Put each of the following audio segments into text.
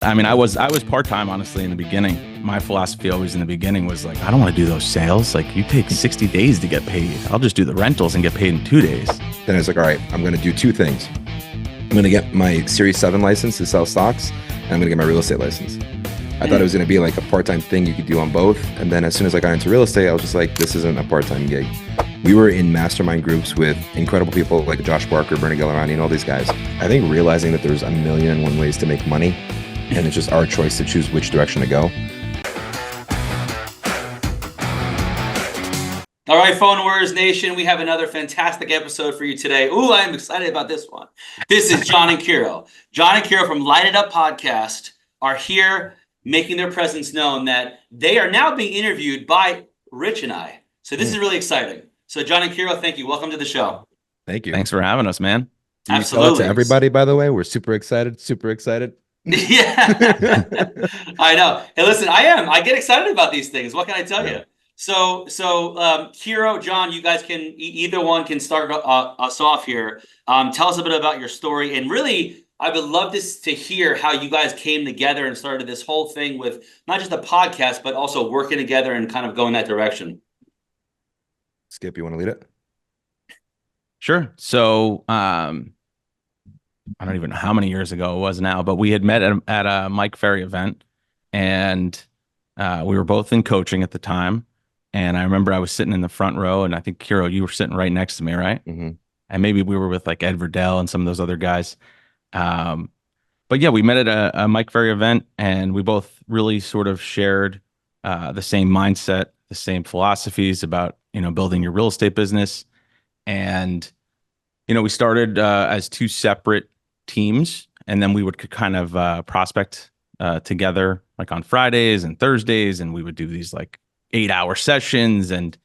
I mean, I was part-time, honestly, in the beginning. My philosophy always in the beginning was like, I don't want to do those sales. Like, you take 60 days to get paid. I'll just do the rentals and get paid in 2 days. Then I was like, all right, I'm going to do two things. I'm going to get my Series 7 license to sell stocks, and I'm going to get my real estate license. I thought it was going to be like a part-time thing you could do on both. And then as soon as I got into real estate, I was just like, this isn't a part-time gig. We were in mastermind groups with incredible people like Josh Barker, Bernie Gallerani, and all these guys. I think realizing that there's a million and one ways to make money, and it's just our choice to choose which direction to go. All right, Phone Warriors Nation, we have another fantastic episode for you today. Ooh, I'm excited about this one. This is John and Kiro. John and Kiro from Light It Up Podcast are here making their presence known that they are now being interviewed by Rich and I. So this is really exciting. So John and Kiro, thank you. Welcome to the show. Thank you. Thanks for having us, man. Absolutely. To everybody, by the way, we're super excited. Yeah, I know. Hey, listen, I get excited about these things. What can I tell you? So, Kiro, John, you guys can either one can start us off here. Tell us a bit about your story, and really, I would love to hear how you guys came together and started this whole thing with not just a podcast, but also working together and kind of going that direction. Skip, you want to lead it? Sure. So, I don't even know how many years ago it was now, but we had met at a Mike Ferry event, and we were both in coaching at the time. And I remember I was sitting in the front row, and I think, Kiro, you were sitting right next to me, right? Mm-hmm. And maybe we were with like Ed Verdell and some of those other guys. But yeah, we met at a Mike Ferry event, and we both really sort of shared the same mindset, the same philosophies about, building your real estate business. And, we started as two separate teams, and then we would kind of prospect together like on Fridays and Thursdays, and we would do these like 8-hour sessions. And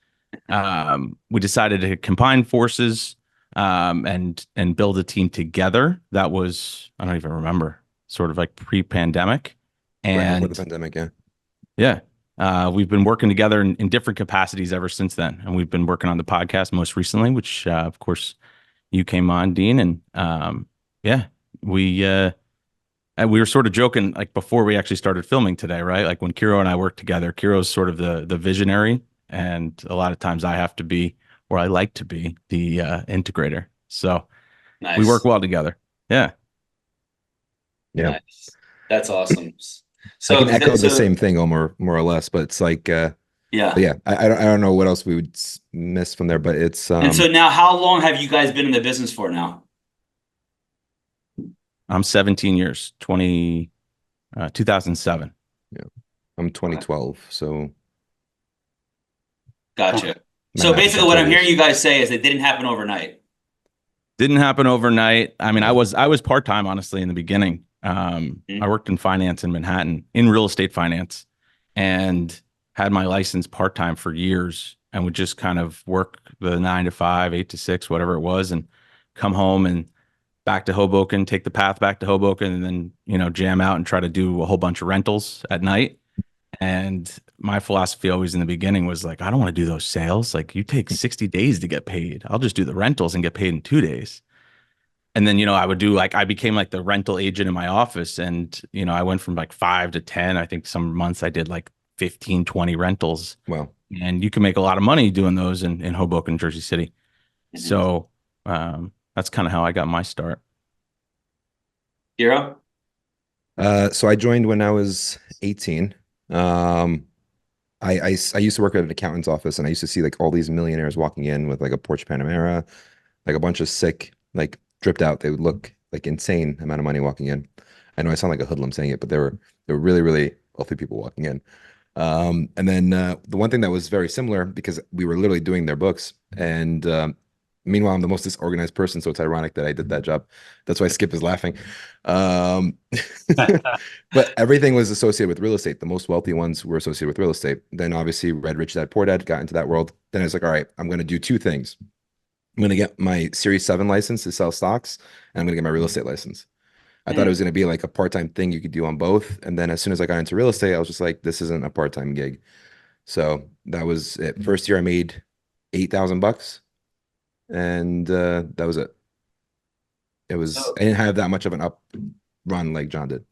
we decided to combine forces and build a team together. That was, I don't even remember, sort of like pre-pandemic. And right before the pandemic, yeah. We've been working together in different capacities ever since then. And we've been working on the podcast most recently, which of course you came on, Dean. And we were sort of joking like before we actually started filming today, right? Like when Kiro and I work together, Kiro's sort of the visionary, and a lot of times I have to be, or I like to be, the integrator. So Nice. we work well together. Yeah. Nice. That's awesome. So I can echo the same thing, more or less, but it's like, yeah. I don't know what else we would miss from there, but it's. And so now, how long have you guys been in the business for now? I'm 17 years, 2007. Yeah, I'm 2012. So. Gotcha. So basically what I'm hearing you guys say is it didn't happen overnight. Didn't happen overnight. I mean, I was part-time, honestly, in the beginning. I worked in finance in Manhattan, in real estate finance, and had my license part-time for years, and would just kind of work the 9 to 5, 8 to 6, whatever it was, and come home and back to Hoboken, take the path back to Hoboken, and then, jam out and try to do a whole bunch of rentals at night. And my philosophy always in the beginning was like, I don't want to do those sales. Like, you take 60 days to get paid. I'll just do the rentals and get paid in 2 days. And then, I would do I became like the rental agent in my office. And, I went from like 5 to 10. I think some months I did like 15, 20 rentals. Wow. And you can make a lot of money doing those in Hoboken, Jersey City. So that's kind of how I got my start. Kiro? So I joined when I was 18. I used to work at an accountant's office, and I used to see like all these millionaires walking in with like a Porsche Panamera, like a bunch of sick, like dripped out. They would look like insane amount of money walking in. I know I sound like a hoodlum saying it, but they were really, really wealthy people walking in. And then the one thing that was very similar, because we were literally doing their books, and meanwhile, I'm the most disorganized person, so it's ironic that I did that job. That's why Skip is laughing. But everything was associated with real estate. The most wealthy ones were associated with real estate. Then obviously read Rich Dad Poor Dad, got into that world. Then I was like, all right, I'm going to do two things. I'm going to get my Series 7 license to sell stocks, and I'm going to get my real estate license. I thought it was going to be like a part-time thing you could do on both. And then as soon as I got into real estate, I was just like, this isn't a part-time gig. So that was it. First year I made $8,000. And that was it. I didn't have that much of an up run like John did.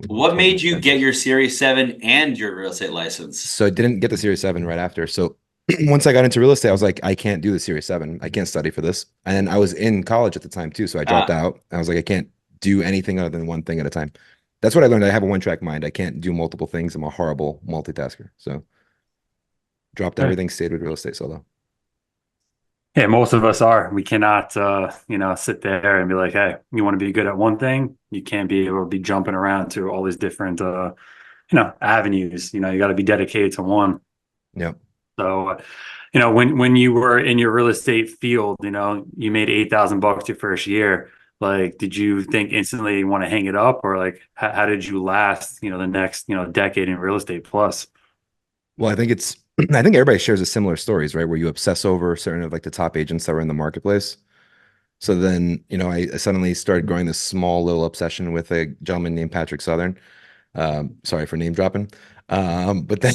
What made you get your Series 7 and your real estate license? So I didn't get the Series 7 right after. So once I got into real estate, I was like, I can't do the Series 7. I can't study for this. And I was in college at the time too. So I dropped out. I was like, I can't do anything other than one thing at a time. That's what I learned. I have a one-track mind. I can't do multiple things. I'm a horrible multitasker. So dropped everything, stayed with real estate solo. Yeah, most of us are. We cannot, sit there and be like, hey, you want to be good at one thing. You can't be able to be jumping around to all these different, avenues. You got to be dedicated to one. Yep. So, when you were in your real estate field, you made $8,000 your first year. Like, did you think instantly you want to hang it up, or like, how did you last, the next, decade in real estate plus? Well, I think everybody shares a similar stories, right? Where you obsess over certain of like the top agents that were in the marketplace. So then, I suddenly started growing this small little obsession with a gentleman named Patrick Southern. Sorry for name dropping. But then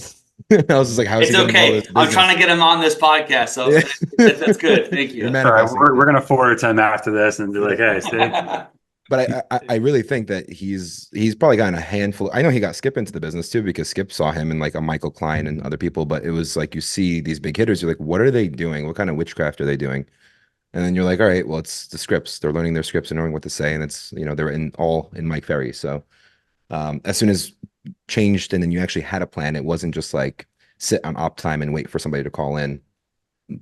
I was just like, how is it's he okay. I'm trying to get him on this podcast. So that's good. Thank you. We're going to forward it to him after this and be like, hey, see. But I really think that he's probably gotten a handful. I know he got Skip into the business too, because Skip saw him and like a Michael Klein and other people. But it was like, you see these big hitters, you're like, what are they doing? What kind of witchcraft are they doing? And then you're like, all right, well, it's the scripts. They're learning their scripts and knowing what to say. And it's, they're all in Mike Ferry. So as soon as changed and then you actually had a plan, it wasn't just like sit on op time and wait for somebody to call in.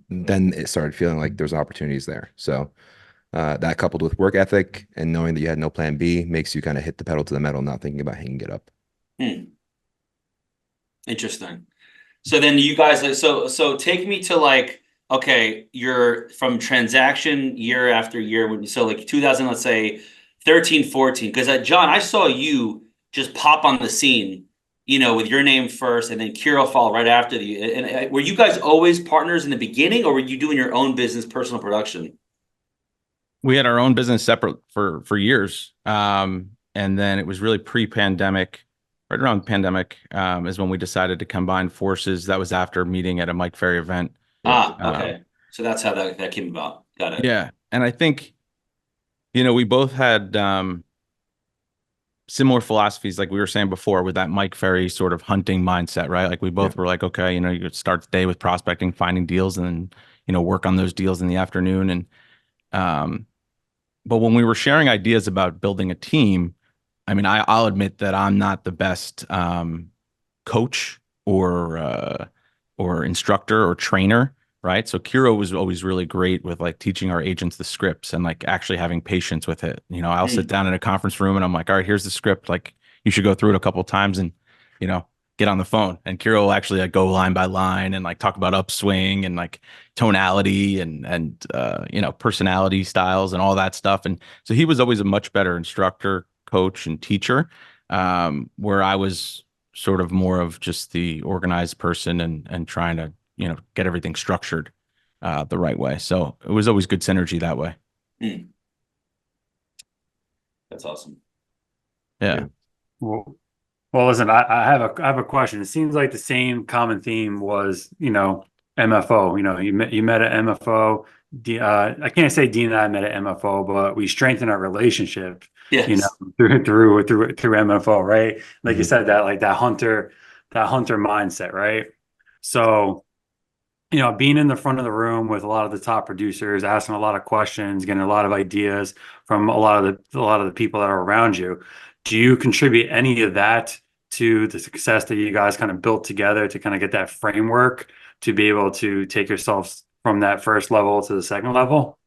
Then it started feeling like there's opportunities there. So that coupled with work ethic and knowing that you had no plan B makes you kind of hit the pedal to the metal, not thinking about hanging it up. Interesting. So then you guys, so take me to like, okay, you're from transaction year after year. So like 2000, let's say 13, 14, because John, I saw you just pop on the scene, with your name first and then Kiro followed right after you. And were you guys always partners in the beginning, or were you doing your own business, personal production? We had our own business separate for years. And then it was really pre-pandemic, right around the pandemic, is when we decided to combine forces. That was after meeting at a Mike Ferry event. Okay. So that's how that came about. Got it. Yeah. And I think, we both had similar philosophies, like we were saying before, with that Mike Ferry sort of hunting mindset, right? Like we both were like, okay, you could start the day with prospecting, finding deals, and then, work on those deals in the afternoon. And, but when we were sharing ideas about building a team, I mean, I'll admit that I'm not the best coach or instructor or trainer, right? So Kiro was always really great with like teaching our agents the scripts and like actually having patience with it. I'll sit down in a conference room and I'm like, all right, here's the script. Like you should go through it a couple of times and, get on the phone. And Kiro will actually like go line by line and like talk about upswing and like tonality and personality styles and all that stuff. And so he was always a much better instructor, coach, and teacher, where I was sort of more of just the organized person and trying to, get everything structured the right way. So it was always good synergy that way. That's awesome. Yeah. Well, listen, I have a question. It seems like the same common theme was, MFO. You met at MFO. I can't say Dean and I met at MFO, but we strengthened our relationship. Yes. Through MFO, right? Like you said, that hunter mindset, right? So, being in the front of the room with a lot of the top producers, asking a lot of questions, getting a lot of ideas from a lot of the people that are around you. Do you contribute any of that to the success that you guys kind of built together to kind of get that framework to be able to take yourselves from that first level to the second level?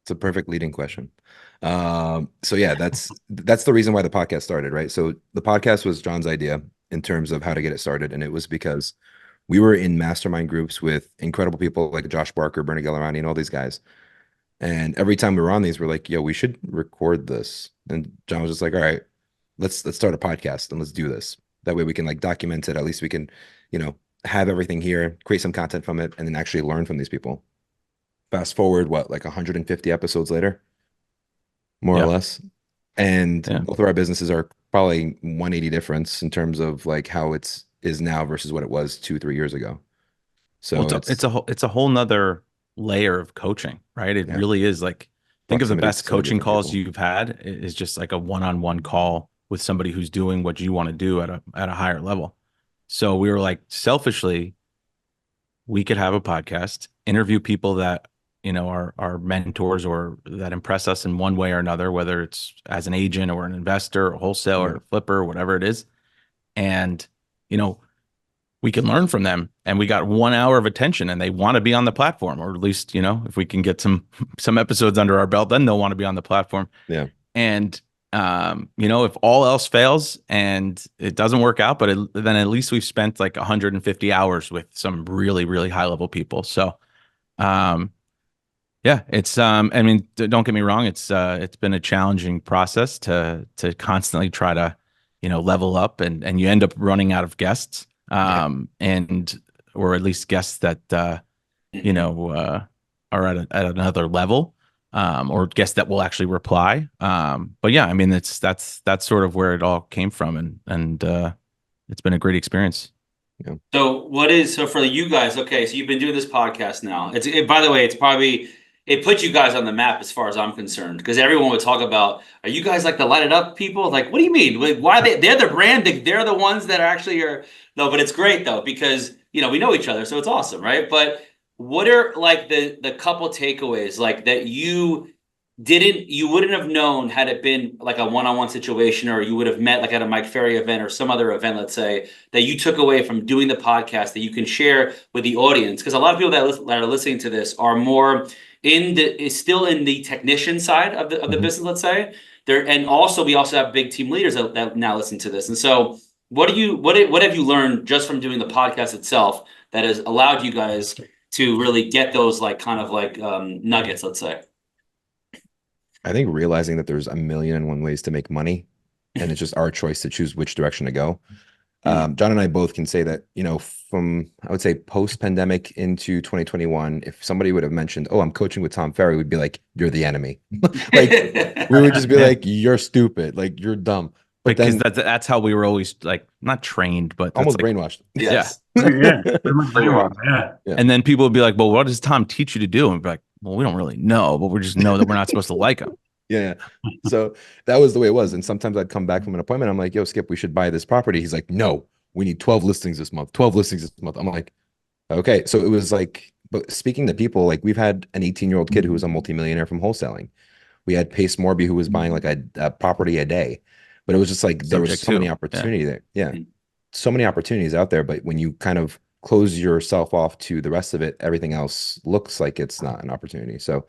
It's a perfect leading question. So yeah, that's the reason why the podcast started, right? So the podcast was John's idea in terms of how to get it started. And it was because we were in mastermind groups with incredible people like Josh Barker, Bernie Gallerani, and all these guys. And every time we were on these, we're like, yo, we should record this. And John was just like, all right, let's start a podcast and let's do this. That way we can like document it. At least we can, have everything here, create some content from it, and then actually learn from these people. Fast forward, like 150 episodes later, more or less. And both of our businesses are probably 180 difference in terms of like how is now versus what it was 2-3 years ago. So it's a whole nother layer of coaching, right? It really is like, think of the best coaching calls you've had is just like a one-on-one call with somebody who's doing what you want to do at a higher level. So we were like, selfishly, we could have a podcast, interview people that, are mentors or that impress us in one way or another, whether it's as an agent or an investor, or wholesaler, or flipper, whatever it is. And, we can learn from them, and we got 1 hour of attention, and they want to be on the platform, or at least, if we can get some episodes under our belt, then they'll want to be on the platform. Yeah. And, if all else fails and it doesn't work out, but then at least we've spent like 150 hours with some really, really high level people. So, yeah, it's, I mean, don't get me wrong. It's been a challenging process to constantly try to, level up, and you end up running out of guests. And or at least guests that are at another level, or guests that will actually reply. But yeah, I mean, that's sort of where it all came from, and it's been a great experience. Yeah. So for you guys, okay, so you've been doing this podcast now. By the way, it puts you guys on the map as far as I'm concerned, because everyone would talk about, are you guys like the light it up people? Like, what do you mean? Like, why they're the brand, they're the ones that actually are. No, but it's great though, because we know each other, so it's awesome, right? But what are like the couple takeaways like that you wouldn't have known had it been like a one-on-one situation, or you would have met like at a Mike Ferry event or some other event, let's say, that you took away from doing the podcast that you can share with the audience? Because a lot of people that are listening to this are more still in the technician side of the business, let's say. And also we also have big team leaders that now listen to this. And so what have you learned just from doing the podcast itself that has allowed you guys to really get those like kind of like nuggets, let's say? I think realizing that there's 1,000,001 ways to make money, and it's just our choice to choose which direction to go. John and I both can say that, from, I would say, post-pandemic into 2021, if somebody would have mentioned, oh, I'm coaching with Tom Ferry, we'd be like, you're the enemy. Like, we would just be like, you're stupid. Like, you're dumb. But because then that's how we were always like, not trained, but almost like, brainwashed. Yes. Yeah. Yeah. And then people would be like, well, what does Tom teach you to do? And we'd be like, well, we don't really know, but we just know that we're not supposed to like him. Yeah. So that was the way it was. And sometimes I'd come back from an appointment. I'm like, yo, Skip, we should buy this property. He's like, no, we need 12 listings this month, 12 listings this month. I'm like, okay. So it was like, but speaking to people, like we've had an 18-year-old kid who was a multimillionaire from wholesaling. We had Pace Morby, who was buying like a property a day, but it was just like, there was so many opportunity there. Yeah. So many opportunities out there. But when you kind of close yourself off to the rest of it, everything else looks like it's not an opportunity. So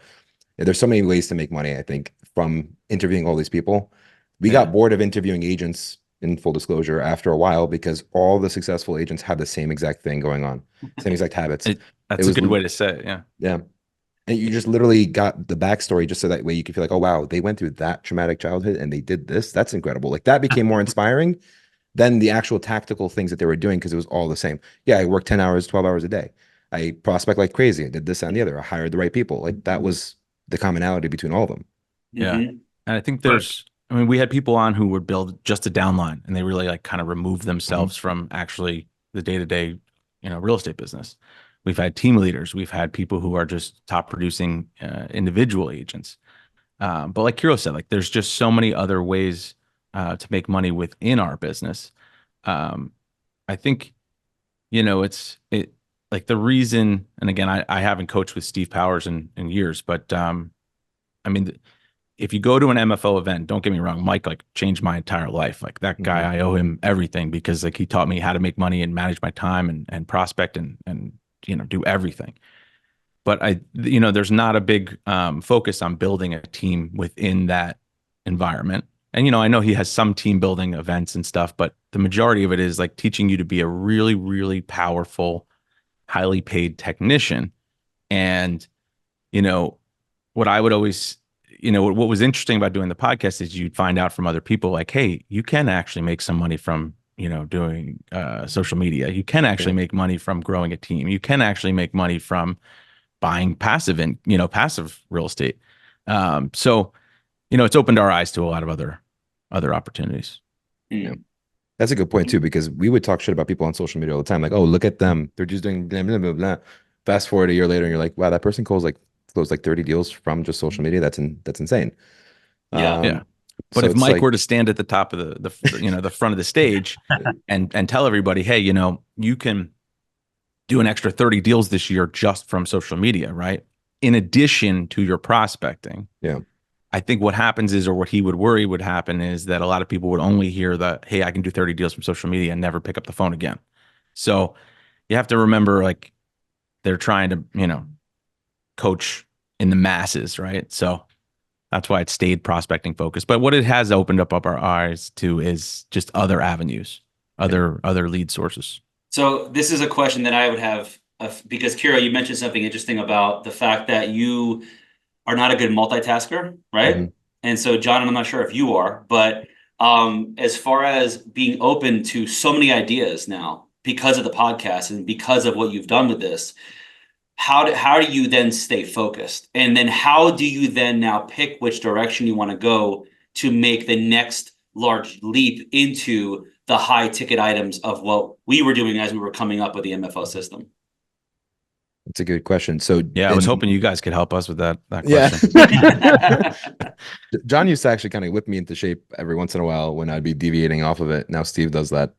yeah, there's so many ways to make money, I think, from interviewing all these people. We got bored of interviewing agents, in full disclosure, after a while, because all the successful agents have the same exact thing going on, same exact habits. That's a good way to say it. Yeah. Yeah. And you just literally got the backstory just so that way you could feel like, oh, wow, they went through that traumatic childhood and they did this. That's incredible. Like that became more inspiring than the actual tactical things that they were doing, because it was all the same. Yeah, I worked 10 hours, 12 hours a day. I prospect like crazy. I did this and the other. I hired the right people. Like that was the commonality between all of them. Yeah. And I think we had people on who would build just a downline, and they really like kind of remove themselves from actually the day-to-day, real estate business. We've had team leaders. We've had people who are just top producing individual agents. But like Kiro said, like there's just so many other ways to make money within our business. I think, it's like the reason, and again, I haven't coached with Steve Powers in years, but I mean, if you go to an MFO event, don't get me wrong, Mike like changed my entire life. Like that guy, I owe him everything, because like he taught me how to make money and manage my time and prospect and do everything. But there's not a big focus on building a team within that environment. And I know he has some team building events and stuff, but the majority of it is like teaching you to be a really, really powerful, highly paid technician. And what I would always, what was interesting about doing the podcast is you'd find out from other people like, hey, you can actually make some money from, doing social media. You can actually make money from growing a team. You can actually make money from buying passive real estate. So, it's opened our eyes to a lot of other opportunities. Yeah. That's a good point too, because we would talk shit about people on social media all the time. Like, oh, look at them. They're just doing blah, blah, blah, blah. Fast forward a year later and you're like, wow, that person closed like 30 deals from just social media. That's insane. Yeah. But So if it's Mike like, were to stand at the top of the front of the stage and tell everybody, hey, you can do an extra 30 deals this year just from social media, right? In addition to your prospecting. yeah, I think what happens is, or what he would worry would happen is that a lot of people would only hear that, hey, I can do 30 deals from social media and never pick up the phone again. So you have to remember, like, they're trying to, coach in the masses, right? So that's why it stayed prospecting focused. But what it has opened up our eyes to is just other avenues, other lead sources. So this is a question that I would have, because Kiro, you mentioned something interesting about the fact that you are not a good multitasker, right? Mm-hmm. And so, John, I'm not sure if you are, but as far as being open to so many ideas now because of the podcast and because of what you've done with this, how do you then stay focused? And then how do you then now pick which direction you want to go to make the next large leap into the high ticket items of what we were doing as we were coming up with the MFO system? it's a good question. So Yeah, I was hoping you guys could help us with that yeah. question. John used to actually kind of whip me into shape every once in a while when I'd be deviating off of it. Now Steve does that.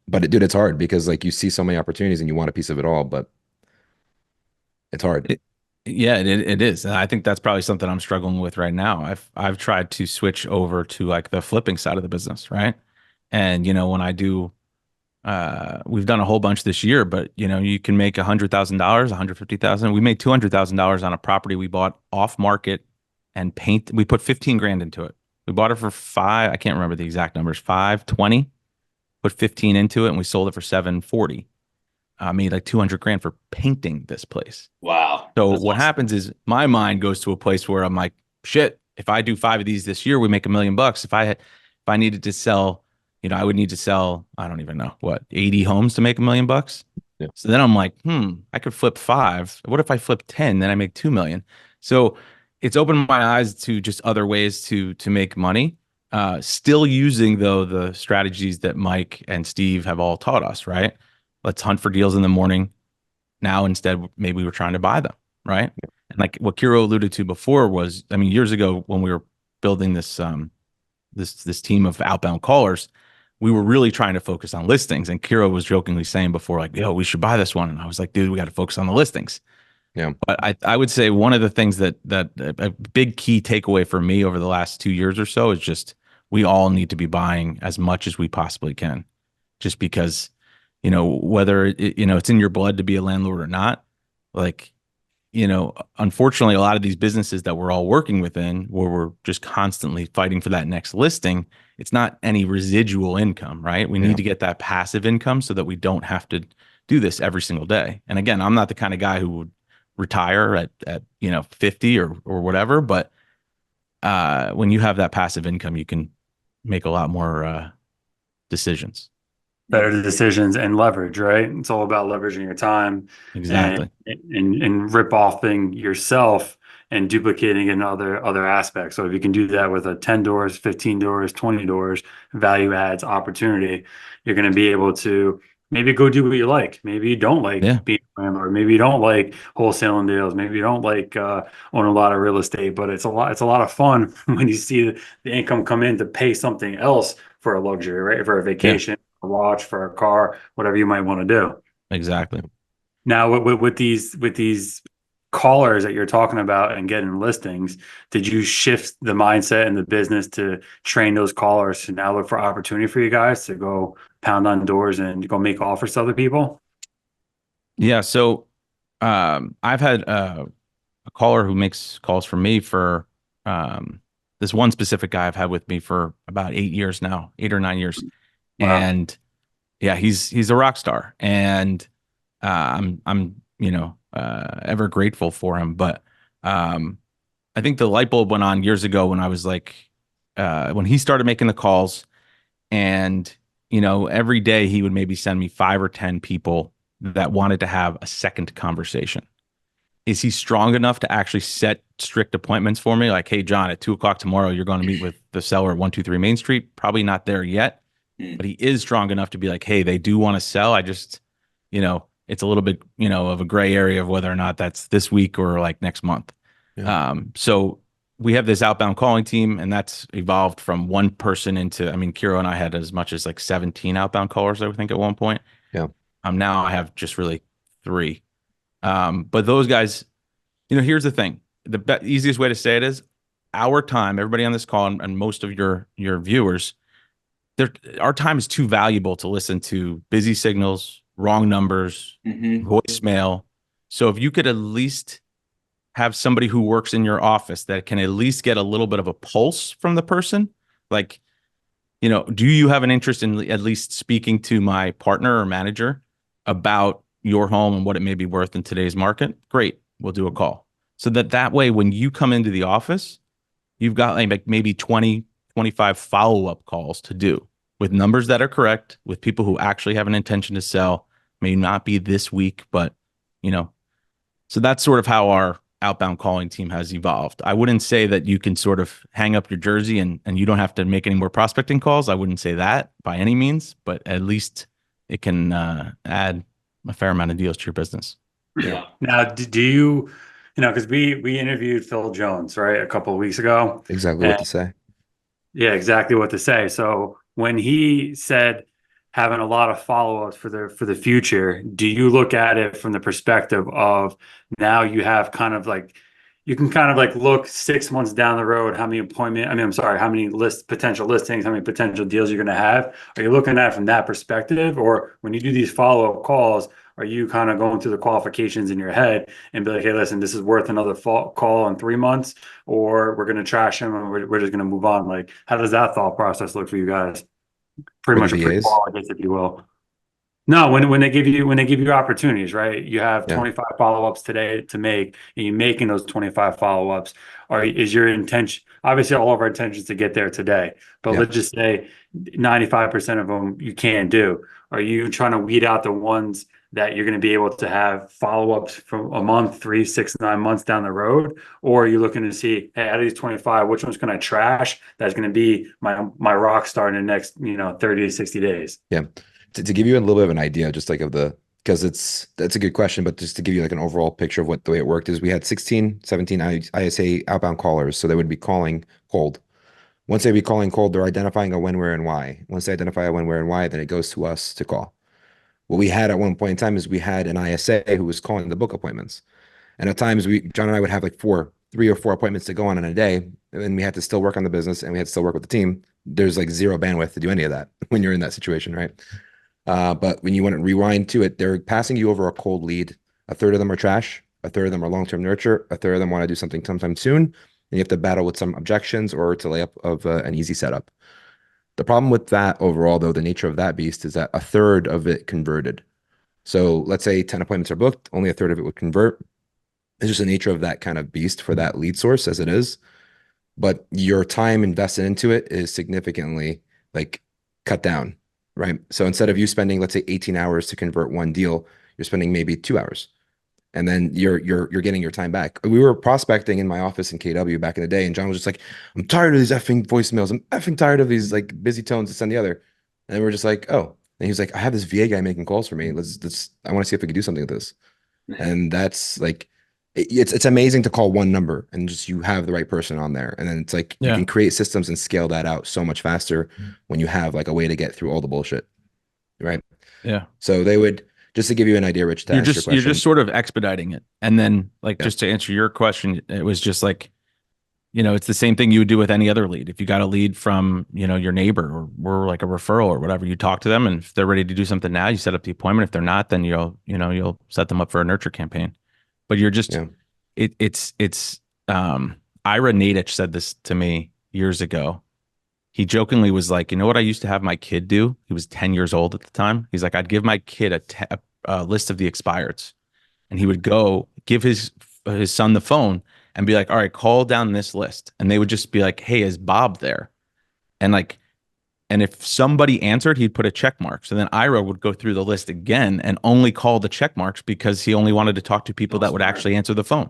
But dude, it's hard because like you see so many opportunities and you want a piece of it all, but it's hard. Yeah, it is. And I think that's probably something I'm struggling with right now. I've tried to switch over to like the flipping side of the business, right? And when I do, we've done a whole bunch this year, but you can make $100,000, $150,000. We made $200,000 on a property we bought off market and we put 15 grand into it. We bought it for five. I can't remember the exact numbers, 520, put 15 into it, and we sold it for 740. I made like 200 grand for painting this place. Wow. So That's what awesome. happens is my mind goes to a place where I'm like, shit, if I do 5 of these this year, we make $1 million. If I needed to sell, I would need to sell, I don't even know what, 80 homes to make $1 million. Yeah. So then I'm like, I could flip 5. What if I flip 10? Then I make 2 million. So it's opened my eyes to just other ways to make money. Still using though the strategies that Mike and Steve have all taught us, right? Let's hunt for deals in the morning. Now, instead, maybe we're trying to buy them, right? And like what Kiro alluded to before was, I mean, years ago when we were building this this team of outbound callers, we were really trying to focus on listings. And Kiro was jokingly saying before, like, yo, we should buy this one. And I was like, dude, we got to focus on the listings. Yeah. But I would say one of the things that a big key takeaway for me over the last 2 years or so is just we all need to be buying as much as we possibly can, just because whether it's in your blood to be a landlord or not, like, unfortunately, a lot of these businesses that we're all working within, where we're just constantly fighting for that next listing, it's not any residual income, right? We need to get that passive income so that we don't have to do this every single day. And again, I'm not the kind of guy who would retire at 50 or whatever, but when you have that passive income, you can make a lot more decisions. Better decisions and leverage, right? It's all about leveraging your time. Exactly. And rip offing yourself and duplicating in other aspects. So if you can do that with a 10 doors, 15 doors, 20 doors, value adds opportunity, you're going to be able to maybe go do what you like. Maybe you don't like being a landlord. Maybe you don't like wholesaling deals. Maybe you don't like own a lot of real estate, but it's a lot of fun when you see the income come in to pay something else for a luxury, right? For a vacation, a watch, for a car, whatever you might want to do. Exactly. Now, with these callers that you're talking about and getting listings, did you shift the mindset in the business to train those callers to now look for opportunity for you guys to go pound on doors and go make offers to other people? Yeah. So I've had a caller who makes calls for me for this one specific guy I've had with me for about 8 years now, 8 or 9 years. Wow. And yeah, he's a rock star, and I'm ever grateful for him. But I think the light bulb went on years ago when I was like, when he started making the calls, and every day he would maybe send me 5 or 10 people that wanted to have a second conversation. Is he strong enough to actually set strict appointments for me? Like, hey, John, at 2:00 tomorrow, you're going to meet with the seller at 123 Main Street. Probably not there yet. But he is strong enough to be like, hey, they do want to sell. I just, it's a little bit, of a gray area of whether or not that's this week or like next month. Yeah. So we have this outbound calling team, and that's evolved from one person into, I mean, Kiro and I had as much as like 17 outbound callers, I think, at one point. Yeah. Now I have just really 3. But those guys, here's the thing. The easiest way to say it is our time, everybody on this call and most of your viewers, our time is too valuable to listen to busy signals, wrong numbers, voicemail. So if you could at least have somebody who works in your office that can at least get a little bit of a pulse from the person, like, do you have an interest in at least speaking to my partner or manager about your home and what it may be worth in today's market? Great. We'll do a call. So that way, when you come into the office, you've got like maybe 20, 25 follow-up calls to do with numbers that are correct, with people who actually have an intention to sell. May not be this week, but, so that's sort of how our outbound calling team has evolved. I wouldn't say that you can sort of hang up your jersey and you don't have to make any more prospecting calls. I wouldn't say that by any means, but at least it can add a fair amount of deals to your business. Yeah. Now, do you, because we interviewed Phil Jones, right, a couple of weeks ago. Exactly what to say. Yeah, exactly what to say. So when he said having a lot of follow-ups for the future, do you look at it from the perspective of now you have kind of like, you can kind of like look 6 months down the road, how many potential listings, how many potential deals you're going to have? Are you looking at it from that perspective? Or when you do these follow-up calls, are you kind of going through the qualifications in your head and be like, hey, listen, this is worth another call in 3 months, or we're going to trash him and we're just going to move on? Like, how does that thought process look for you guys? Pretty much a free call, I guess, if you will. No, when they give you opportunities, right? You have 25 follow-ups today to make, and you're making those 25 follow-ups. Is your intention, obviously all of our intention is to get there today, but let's just say 95% of them you can't do. Are you trying to weed out the ones that you're going to be able to have follow-ups from a month, 3, 6, 9 months down the road? Or are you looking to see, hey, out of these 25, which one's going to trash? That's going to be my rock star in the next, 30 to 60 days. Yeah. To give you a little bit of an idea, just like because that's a good question, but just to give you like an overall picture of the way it worked is we had 16, 17 ISA outbound callers. So they would be calling cold. Once they'd be calling cold, they're identifying a when, where, and why. Once they identify a when, where, and why, then it goes to us to call. What we had at one point in time is we had an ISA who was calling the book appointments. And at times John and I would have like 3 or 4 appointments to go on in a day. And we had to still work on the business and we had to still work with the team. There's like zero bandwidth to do any of that when you're in that situation, right? But when you want to rewind to it, they're passing you over a cold lead. A third of them are trash. A third of them are long-term nurture. A third of them want to do something sometime soon. And you have to battle with some objections or to lay up of an easy setup. The problem with that overall, though, the nature of that beast is that a third of it converted. So let's say 10 appointments are booked, only a third of it would convert. It's just the nature of that kind of beast for that lead source as it is. But your time invested into it is significantly like cut down, right? So instead of you spending, let's say 18 hours to convert one deal, you're spending maybe 2 hours. And then you're getting your time back. We were prospecting in my office in KW back in the day, and John was just like, I'm tired of these effing voicemails. I'm effing tired of these like busy tones this and the other. And we're just like, oh. And he was like, I have this VA guy making calls for me. I want to see if we can do something with this. And that's like, it's amazing to call one number and just you have the right person on there. And then it's like you can create systems and scale that out so much faster when you have like a way to get through all the bullshit. Right. Yeah. So they would, just to give you an idea, Rich, you're just sort of expediting it. And then like, just to answer your question, it was just like, it's the same thing you would do with any other lead. If you got a lead from, your neighbor or like a referral or whatever, you talk to them, and if they're ready to do something now, you set up the appointment. If they're not, then you'll set them up for a nurture campaign. But you're just, it's Ira Nadich said this to me years ago. He jokingly was like, you know what I used to have my kid do? He was 10 years old at the time. He's like, I'd give my kid a list of the expireds, and he would go give his son the phone and be like, all right, call down this list. And they would just be like, hey, is Bob there? And if somebody answered, he'd put a check mark. So then Ira would go through the list again and only call the check marks because he only wanted to talk to people that would actually answer the phone.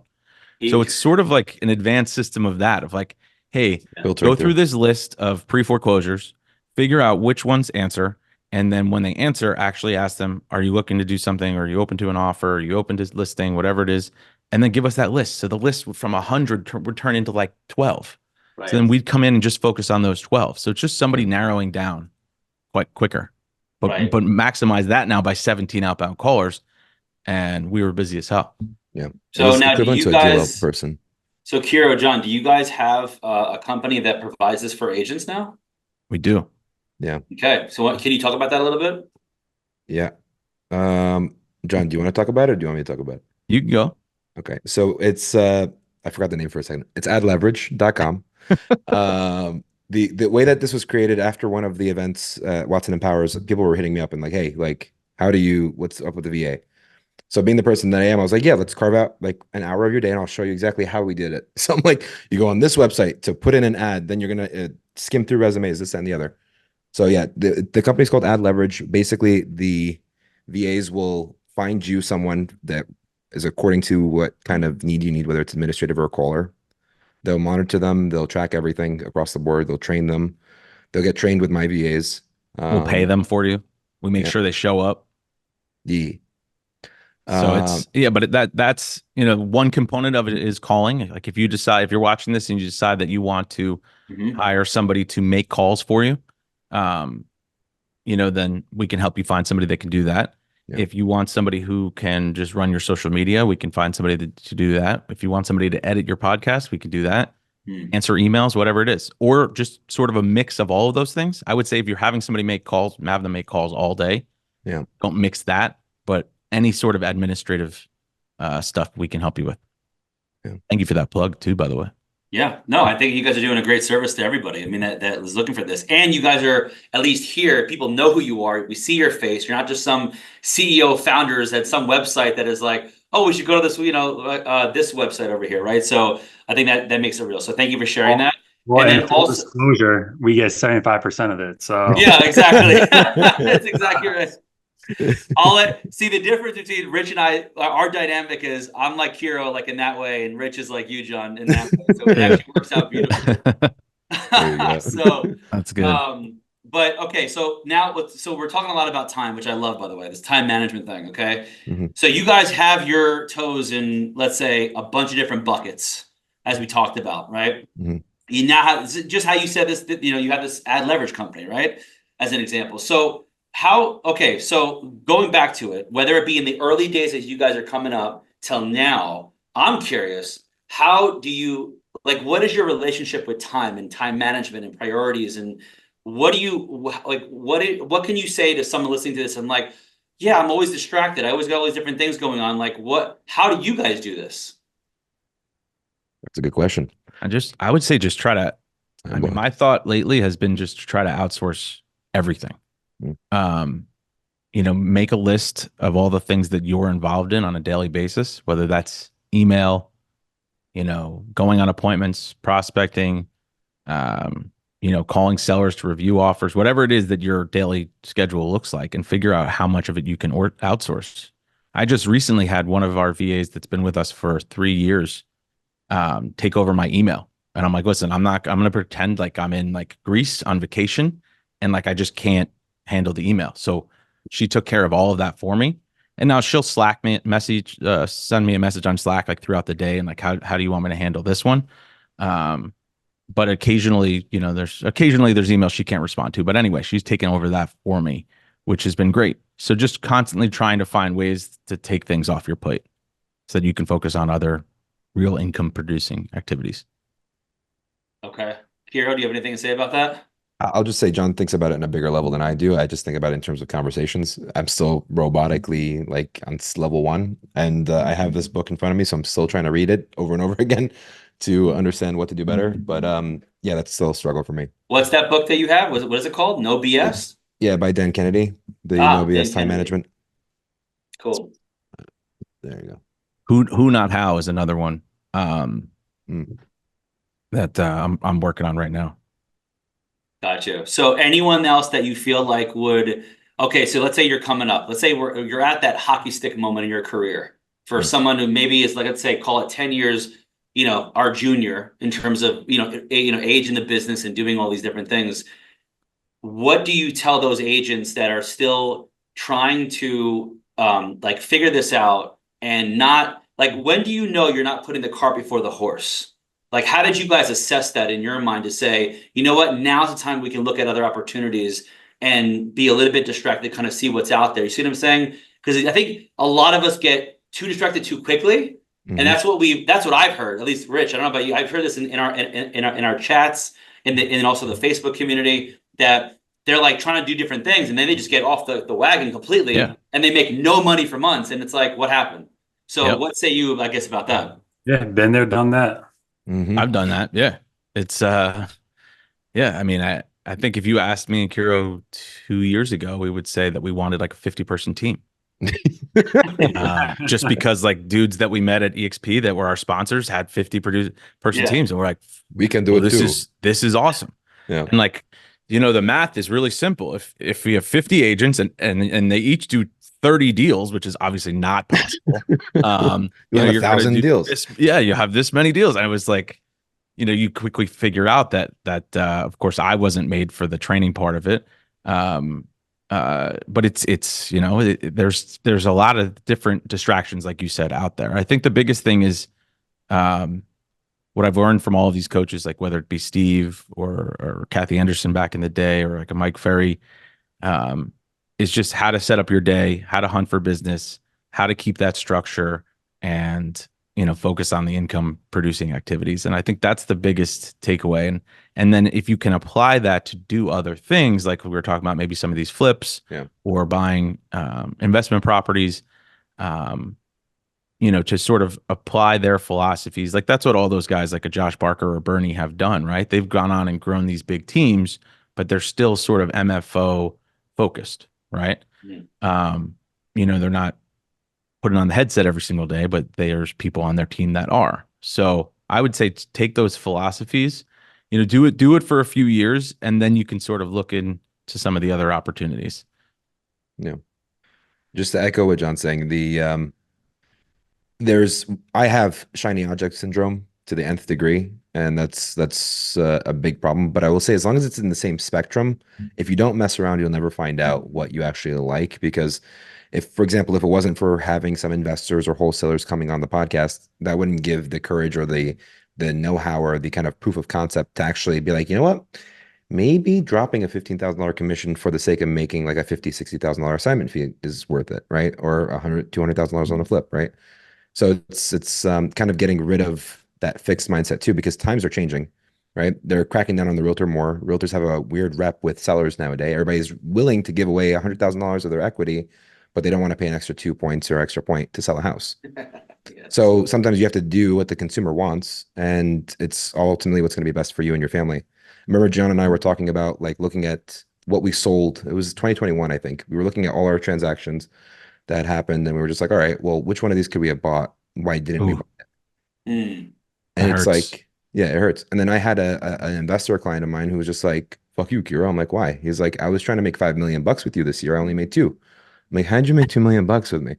So it's sort of like an advanced system of that, of like, hey, go through this list of pre-foreclosures, figure out which ones answer. And then when they answer, actually ask them, are you looking to do something? Are you open to an offer? Are you open to listing? Whatever it is. and then give us that list. So the list from 100 would turn into like 12. Right. So then we'd come in and just focus on those 12. So it's just somebody narrowing down quite quicker, but Right. but maximize that now by 17 outbound callers, and we were busy as hell. Yeah. So It's now do equivalent you to a deal guys, person. so Kiro, John, do you guys have a company that provides this for agents now? We do. Yeah. Okay. So what, can you talk about that a little bit? Yeah. John, do you want to talk about it or do you want me to talk about it? You can go. Okay. So it's I forgot the name for a second. It's adleverage.com. The way that this was created after one of the events, Watson Empowers, people were hitting me up and like, hey, like, what's up with the VA? So being the person that I am, I was like, yeah, let's carve out like an hour of your day and I'll show you exactly how we did it. So I'm like, you go on this website to put in an ad, then you're going to skim through resumes, this and the other. So yeah, the company's called Ad Leverage. Basically, the VAs will find you someone that is according to what kind of need you need, whether it's administrative or a caller. They'll monitor them. They'll track everything across the board. They'll train them. They'll get trained with my VAs. We'll pay them for you. We make yeah. sure they show up. Yeah. So it's but that's one component of it is calling. Like if you're watching this and you decide that you want to hire somebody to make calls for you, then we can help you find somebody that can do that. Yeah. If you want somebody who can just run your social media, we can find somebody to do that. If you want somebody to edit your podcast, we can do that. Answer emails, whatever it is, or just sort of a mix of all of those things. I would say if you're having somebody make calls, have them make calls all day. Yeah. Don't mix that, but any sort of administrative stuff we can help you with. Yeah. Thank you for that plug too, by the way. Yeah, no, I think you guys are doing a great service to everybody. I mean, that is looking for this. And you guys are, at least here, people know who you are. We see your face. You're not just some CEO founders at some website that is like, oh, we should go to this, this website over here, right? So I think that makes it real. So thank you for sharing that. Well, and then then full also disclosure, we get 75% of it. So yeah, exactly. That's exactly right. See the difference between Rich and I, our dynamic is I'm like Kiro, like in that way, and Rich is like you, John, in that way. So it actually works out beautifully. So that's good. But okay, so now we're talking a lot about time, which I love, by the way, this time management thing. Okay. So you guys have your toes in, let's say, a bunch of different buckets, as we talked about, right? You now have just how you said this, you have this ad leverage company, right? As an example. So so going back to it, whether it be in the early days as you guys are coming up till now, I'm curious, how do you, like, what is your relationship with time and time management and priorities? And what do you, like, what can you say to someone listening to this and like, yeah, I'm always distracted. I always got all these different things going on. Like how do you guys do this? That's a good question. I would say just try to, my thought lately has been just to try to outsource everything. Make a list of all the things that you're involved in on a daily basis, whether that's email, going on appointments, prospecting, calling sellers to review offers, whatever it is that your daily schedule looks like, and figure out how much of it you can outsource. I just recently had one of our VAs that's been with us for 3 years take over my email. And I'm like, listen, I'm going to pretend like I'm in like Greece on vacation and like I just can't handle the email. So she took care of all of that for me. And now she'll send me a message on Slack like throughout the day and like, how do you want me to handle this one? But occasionally, there's emails she can't respond to. But anyway, she's taken over that for me, which has been great. So just constantly trying to find ways to take things off your plate so that you can focus on other real income producing activities. Okay. Kiro, do you have anything to say about that? I'll just say John thinks about it in a bigger level than I do. I just think about it in terms of conversations. I'm still robotically like on level 1, and I have this book in front of me, so I'm still trying to read it over and over again to understand what to do better. But yeah, that's still a struggle for me. What's that book that you have? What is it called? No BS? Yeah, by Dan Kennedy. The No BS Time Management. Cool. There you go. Who Not How is another one that I'm working on right now. Gotcha. So anyone else that you feel like would, okay, so let's say you're coming up. Let's say you're at that hockey stick moment in your career for someone who maybe is, like, let's say, call it 10 years, our junior in terms of, age in the business and doing all these different things. What do you tell those agents that are still trying to like figure this out and not like, when do you know you're not putting the cart before the horse? Like, how did you guys assess that in your mind to say, you know what, now's the time we can look at other opportunities and be a little bit distracted, kind of see what's out there? You see what I'm saying? Because I think a lot of us get too distracted too quickly. And that's what I've heard, at least Rich. I don't know about you. I've heard this in our chats, and also the Facebook community, that they're like trying to do different things, and then they just get off the wagon completely, and they make no money for months. And it's like, what happened? So what say you, I guess, about that? Yeah, been there, done that. I've done that. Yeah. It's yeah, I mean, I think if you asked me and Kiro 2 years ago, we would say that we wanted like a 50-person team. Just because like dudes that we met at EXP that were our sponsors had 50-person teams, and we're like, we can do it too. This is awesome. Yeah. And like, you know, the math is really simple. If we have 50 agents and they each do 30 deals, which is obviously not possible. You have 1,000 deals. You have this many deals. And I was like, you know, you quickly figure out that of course I wasn't made for the training part of it. But it's you know, there's a lot of different distractions, like you said, out there. I think the biggest thing is what I've learned from all of these coaches, like whether it be Steve or Kathy Anderson back in the day, or like a Mike Ferry, is just how to set up your day, how to hunt for business, how to keep that structure, and, you know, focus on the income producing activities. And I think that's the biggest takeaway. And then if you can apply that to do other things, like we were talking about, maybe some of these flips or buying investment properties, you know, to sort of apply their philosophies. Like that's what all those guys like a Josh Barker or Bernie have done, right? They've gone on and grown these big teams, but they're still sort of MFO focused, right? You know, they're not putting on the headset every single day, but there's people on their team that are. So I would say take those philosophies, you know, do it for a few years, and then you can sort of look into some of the other opportunities. Yeah. Just to echo what John's saying, I have shiny object syndrome to the nth degree, and that's a big problem. But I will say, as long as it's in the same spectrum, if you don't mess around, you'll never find out what you actually like. Because if, for example, if it wasn't for having some investors or wholesalers coming on the podcast, that wouldn't give the courage or the know-how or the kind of proof of concept to actually be like, you know what, maybe dropping a $15,000 commission for the sake of making like a $50,000, $60,000 assignment fee is worth it, right? Or $100,000, $200,000 on a flip, right? So it's kind of getting rid of that fixed mindset too, because times are changing, right? They're cracking down on the realtor more. Realtors have a weird rep with sellers nowadays. Everybody's willing to give away $100,000 of their equity, but they don't want to pay an extra 2 points or extra point to sell a house. So sometimes you have to do what the consumer wants, and it's ultimately what's going to be best for you and your family. Remember, John and I were talking about like looking at what we sold. It was 2021, I think. We were looking at all our transactions that happened, and we were just like, all right, well, which one of these could we have bought? Why didn't we buy it? And it's like, yeah, it hurts. And then I had an investor client of mine who was just like, fuck you, Kiro. I'm like, why? He's like, I was trying to make $5 million with you this year. I only made 2. I'm like, how'd you make $2 million with me?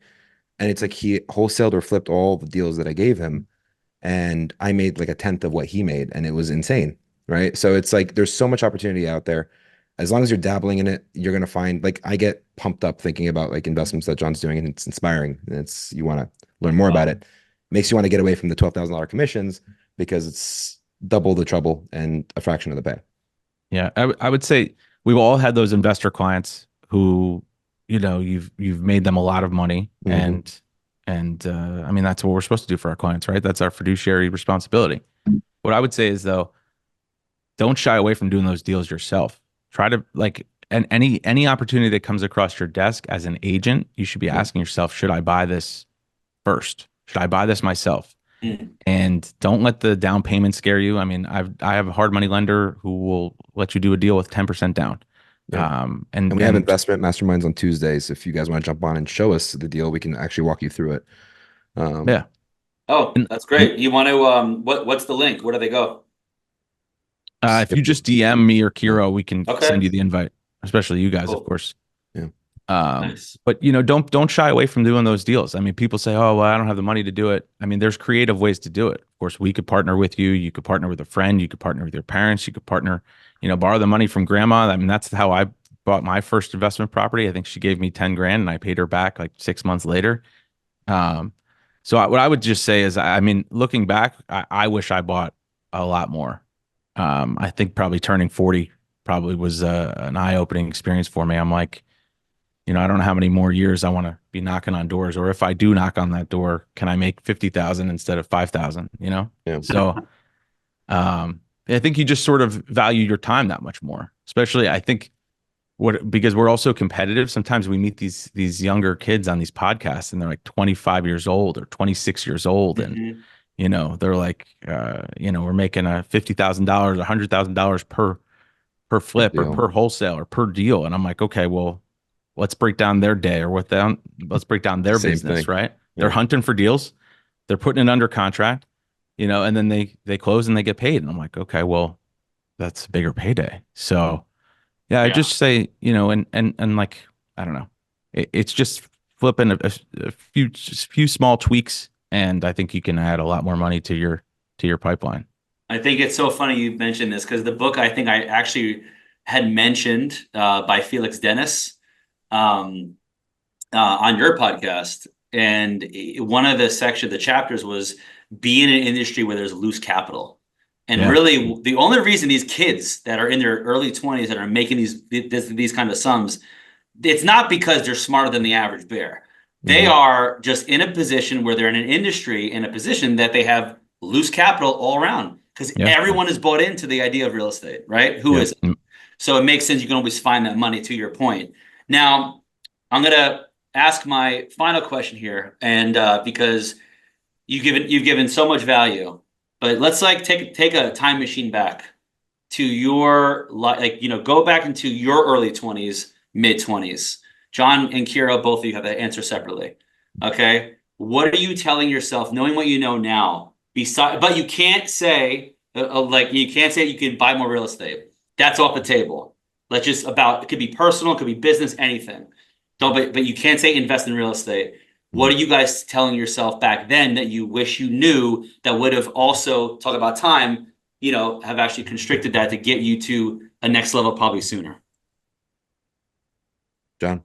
And it's like he wholesaled or flipped all the deals that I gave him, and I made like a tenth of what he made, and it was insane, right? So it's like there's so much opportunity out there. As long as you're dabbling in it, you're gonna find, like, I get pumped up thinking about like investments that John's doing, and it's inspiring. And you want to learn more about it. Makes you want to get away from the $12,000 commissions, because it's double the trouble and a fraction of the pay. Yeah, I would say we've all had those investor clients who, you know, you've made them a lot of money, and I mean, that's what we're supposed to do for our clients, right? That's our fiduciary responsibility. What I would say is, though, don't shy away from doing those deals yourself. Try to, like, and any opportunity that comes across your desk as an agent, you should be asking yourself, should I buy this first? Should I buy this myself? And don't let the down payment scare you. I mean, I have a hard money lender who will let you do a deal with 10% down. And we have investment masterminds on Tuesdays. If you guys want to jump on and show us the deal, we can actually walk you through it. Yeah. Oh, that's great. You want to, what's the link? Where do they go? If you just DM me or Kiro, we can send you the invite, especially you guys, of course. Yeah. Nice. But, you know, don't shy away from doing those deals. I mean, people say, oh, well, I don't have the money to do it. I mean, there's creative ways to do it. Of course, we could partner with you. You could partner with a friend. You could partner with your parents. You could partner, you know, borrow the money from grandma. I mean, that's how I bought my first investment property. I think she gave me 10 grand and I paid her back like 6 months later. So what I would just say is, I mean, looking back, I wish I bought a lot more. I think probably turning 40 probably was an eye-opening experience for me. I'm like, I don't know how many more years I want to be knocking on doors, or if I do knock on that door, can I make 50,000 instead of 5,000, Yeah. So, I think you just sort of value your time that much more, especially I think because we're also competitive. Sometimes we meet these younger kids on these podcasts and they're like 25 years old or 26 years old. And, they're like, we're making a $50,000, $100,000 per flip or Deal. per wholesale or per deal. And I'm like, okay, well, let's break down their day, or let's break down their Same business, thing. right? Yeah. They're hunting for deals. They're putting it under contract, and then they close and they get paid. And I'm like, okay, well, that's a bigger payday. So yeah, I just say, and like, I don't know, it's just flipping a few small tweaks. And I think you can add a lot more money to your pipeline. I think it's so funny you mentioned this, because the book I think I actually had mentioned by Felix Dennis on your podcast. And one of the chapters was be in an industry where there's loose capital. And really, the only reason these kids that are in their early 20s that are making these kind of sums, it's not because they're smarter than the average bear. They are just in a position where they're in an industry, in a position that they have loose capital all around, because everyone is bought into the idea of real estate, right? Who isn't? So it makes sense. You can always find that money, to your point. Now, I'm going to ask my final question here, and because you've given so much value, but let's take a time machine back to your go back into your early 20s, mid 20s. John and Kiro, both of you have to answer separately. Okay, what are you telling yourself, knowing what you know now? But you can't say you can buy more real estate. That's off the table. It could be personal, it could be business, anything. But you can't say invest in real estate. What are you guys telling yourself back then that you wish you knew that would have also, talk about time, have actually constricted that to get you to a next level probably sooner? John,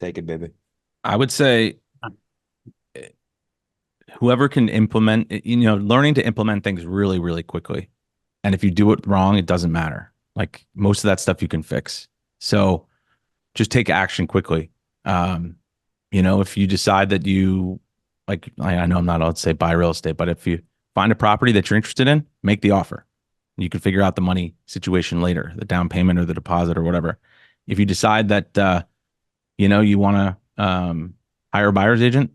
take it, baby. I would say whoever can implement, learning to implement things really, really quickly. And if you do it wrong, it doesn't matter. Like, most of that stuff you can fix. So just take action quickly. If you decide that I know I'm not allowed to say buy real estate, but if you find a property that you're interested in, make the offer. You can figure out the money situation later, the down payment or the deposit or whatever. If you decide that, you want to hire a buyer's agent,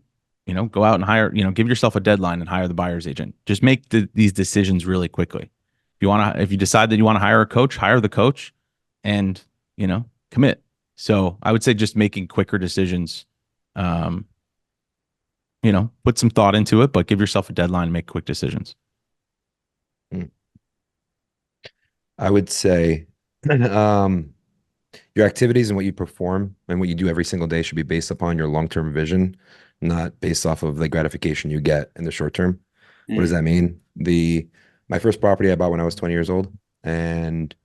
go out and hire, give yourself a deadline and hire the buyer's agent. Just make these decisions really quickly. If you decide that you want to hire a coach, hire the coach and, commit. So I would say just making quicker decisions, put some thought into it, but give yourself a deadline and make quick decisions. I would say your activities and what you perform and what you do every single day should be based upon your long-term vision, not based off of the gratification you get in the short term. What does that mean? My first property I bought when I was 20 years old, and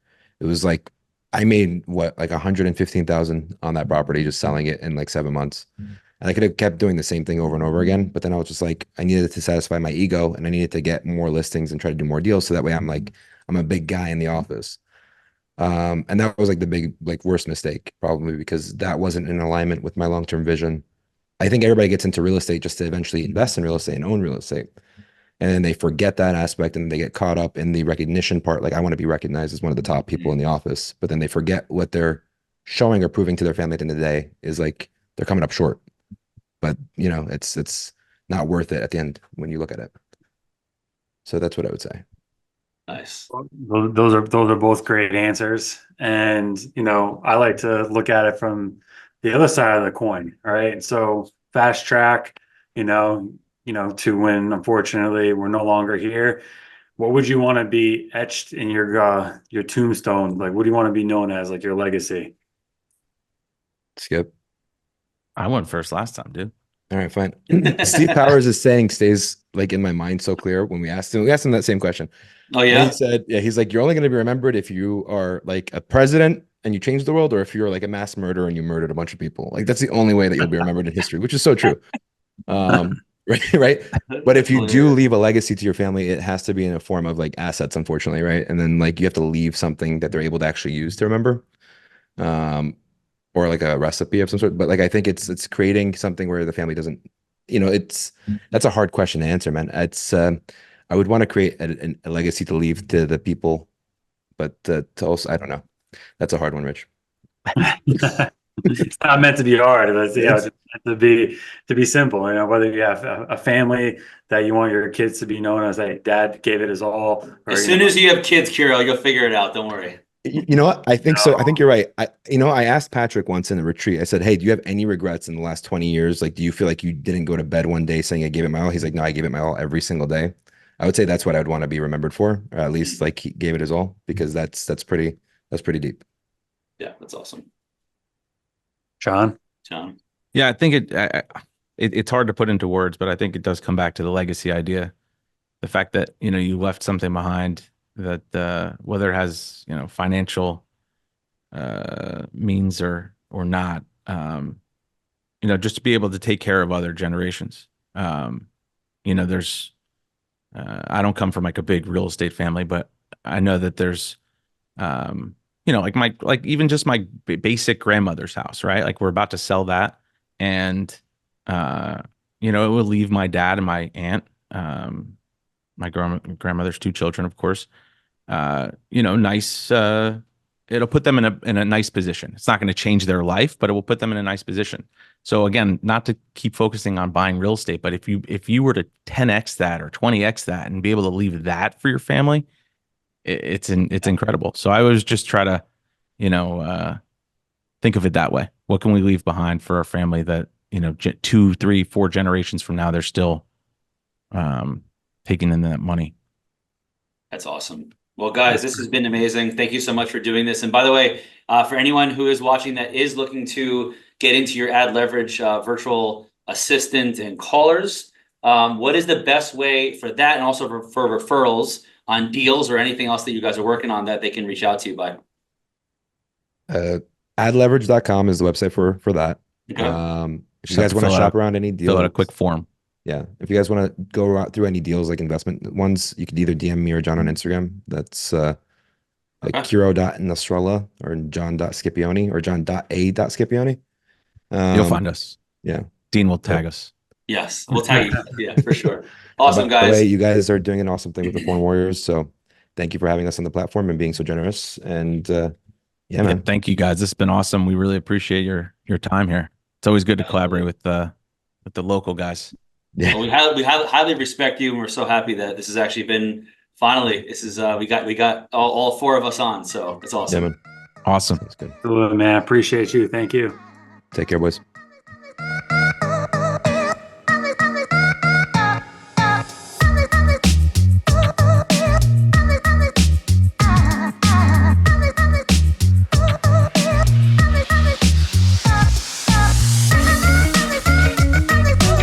it was like I made like 115,000 on that property just selling it in like 7 months. And I could have kept doing the same thing over and over again, but then I was just like, I needed to satisfy my ego and I needed to get more listings and try to do more deals. So that way I'm a big guy in the office. And that was like the big, worst mistake, probably because that wasn't in alignment with my long-term vision. I think everybody gets into real estate just to eventually invest in real estate and own real estate. And then they forget that aspect and they get caught up in the recognition part. Like, I want to be recognized as one of the top people in the office, but then they forget what they're showing or proving to their family at the end of the day is like, they're coming up short. But it's not worth it at the end when you look at it. So that's what I would say. Nice. Those are both great answers. And, I like to look at it from the other side of the coin. All right. So fast track, to when, unfortunately, we're no longer here. What would you want to be etched in your tombstone? Like, what do you want to be known as, like your legacy? Skip. I went first last time, dude. All right, fine. Steve Powers' saying stays like in my mind so clear when we asked him that same question. Oh, yeah. And he said, he's like, you're only going to be remembered if you are like a president and you change the world, or if you're like a mass murderer and you murdered a bunch of people. Like, that's the only way that you'll be remembered in history, which is so true. right? Right. But if you That's do hilarious. leave a legacy to your family, it has to be in a form of like assets, unfortunately, right? And then like you have to leave something that they're able to actually use to remember, or like a recipe of some sort. But like I think it's creating something where the family doesn't, that's a hard question to answer, man. It's I would want to create a legacy to leave to the people, but to also I don't know. That's a hard one, Rich. It's not meant to be hard, but it's It's- meant to be simple. Whether you have a family that you want your kids to be known as, hey, dad gave it his all, or As soon as you have kids, Kiro, you'll figure it out. Don't worry. You know what? I think so. I think you're right. I asked Patrick once in a retreat. I said, "Hey, do you have any regrets in the last 20 years? Like, do you feel like you didn't go to bed one day saying I gave it my all?" He's like, "No, I gave it my all every single day." I would say that's what I would want to be remembered for, or at least like he gave it his all, because that's pretty deep. Yeah, that's awesome. John. Yeah, I think it's hard to put into words, but I think it does come back to the legacy idea. The fact that, you left something behind that, whether it has, financial means or not, just to be able to take care of other generations. There's I don't come from like a big real estate family, but I know that there's like even just my basic grandmother's house, right? Like we're about to sell that, and it will leave my dad and my aunt, my grandmother's two children, of course. Nice. It'll put them in a nice position. It's not going to change their life, but it will put them in a nice position. So again, not to keep focusing on buying real estate, but if you were to 10x that or 20x that and be able to leave that for your family, it's incredible. So I always just try to, think of it that way. What can we leave behind for our family that, 2, 3, 4 generations from now, they're still taking in that money. That's awesome. Well, guys, this has been amazing. Thank you so much for doing this. And by the way, for anyone who is watching that is looking to get into your ad leverage virtual assistant and callers, what is the best way for that, and also for referrals on deals or anything else that you guys are working on that they can reach out to you by? Adleverage.com is the website for that. Okay. If you guys want to shop around any deals, fill out a quick form. Yeah. If you guys want to go out through any deals, like investment ones, you could either DM me or John on Instagram. That's like Kiro.Nasralah or John.Scipione or John.A.Scipione. You'll find us. Yeah. Dean will tag us. Yes, we'll tag you. Yeah, for sure. Awesome, guys. By the way, you guys are doing an awesome thing with the Foreign Warriors. So thank you for having us on the platform and being so generous. And yeah, man. Thank you, guys. This has been awesome. We really appreciate your time here. It's always good to collaborate with the local guys. Yeah. Well, we highly respect you, and we're so happy that this has actually been finally. This is we got all 4 of us on, so it's awesome. Yeah, man. Awesome. That's good. Cool, man. Appreciate you. Thank you. Take care, boys.